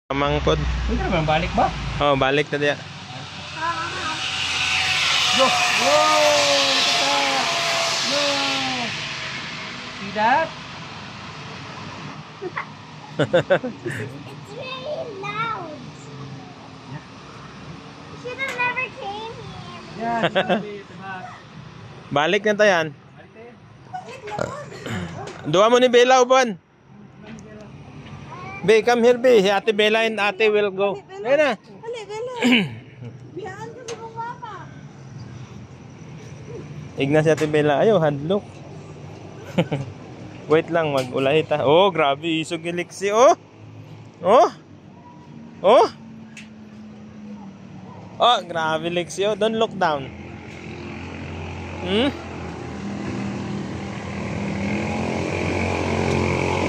Mangkod. Hindi naman balik ba? Oh, balik na diya. Go! Whoa! Look at that! No! See that? It's really loud. You should have never came here. Yeah, Balik na tayan. Dua mo ni Bella uban. Be, come here, Be. Ate Bella and Ate will go. Ayun na. Hali, Bella. Biyaan ko si mama. Igna si Ate Bella. Ayaw, hadlock. Wait lang, mag-ulahit ha. Oh, grabe. Isog yung liksi, oh. Oh. Oh. Oh, grabe liksi, oh. Don't look down.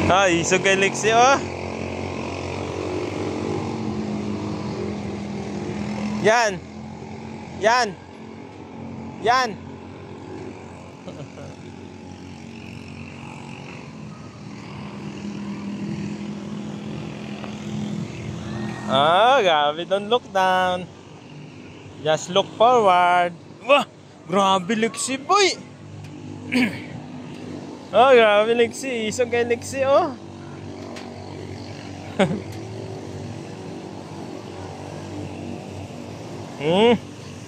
Ah, isog yung liksi, oh. Yan. Yan. Yan. Ah, grabe. Don't look down. Just look forward. Wah, grabe Lexi, boy. Oh, grabe Lexi. Isog kay Lexi, oh.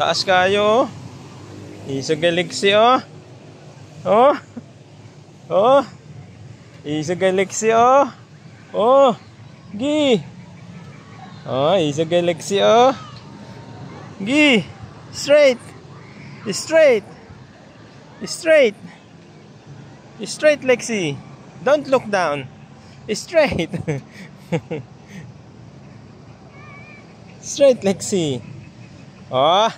Taas kayo, oh. Isog kay Lexi, oh. Oh. Oh. Isog kay Lexi, oh. Oh. Gi. Oh, isog kay Lexi, oh. Gi. Straight. Straight. Straight. Straight, Lexi. Don't look down. Straight. Straight, Lexi. Oh.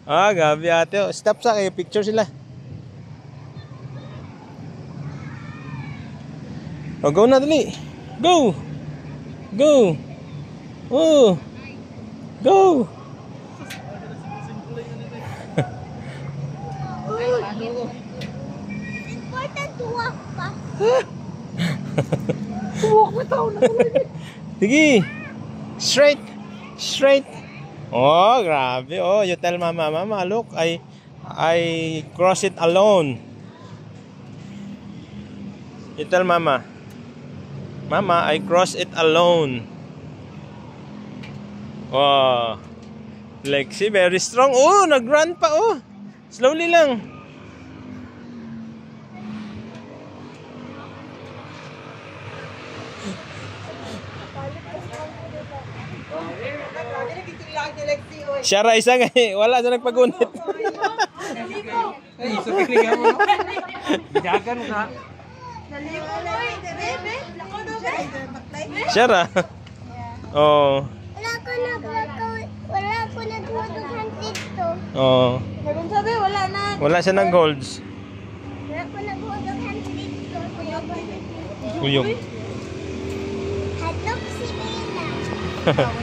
Ah, gabi ate. Stop sa kayo. Picture sila. Oh, go na dali. Go. Go. Oh. Go. Important to walk pa. Walk mo tao na. Sige. Straight. Straight. Oh, grabe. Oh, you tell mama, mama, look, I cross it alone. You tell mama, mama, I cross it alone. Oh, Lexi, very strong. Oh, nag-run pa, oh. Slowly lang. Siya ra isa nga eh. Wala siya nagpagunit. Ay, so kikligan mo. Jagan ka. Siya ra. Oh. Wala ko naghudugan dito. Oh. Meron sabi, wala na. Wala siya ng golds. Wala ko naghudugan dito. Uyog. Hadlok si Bella.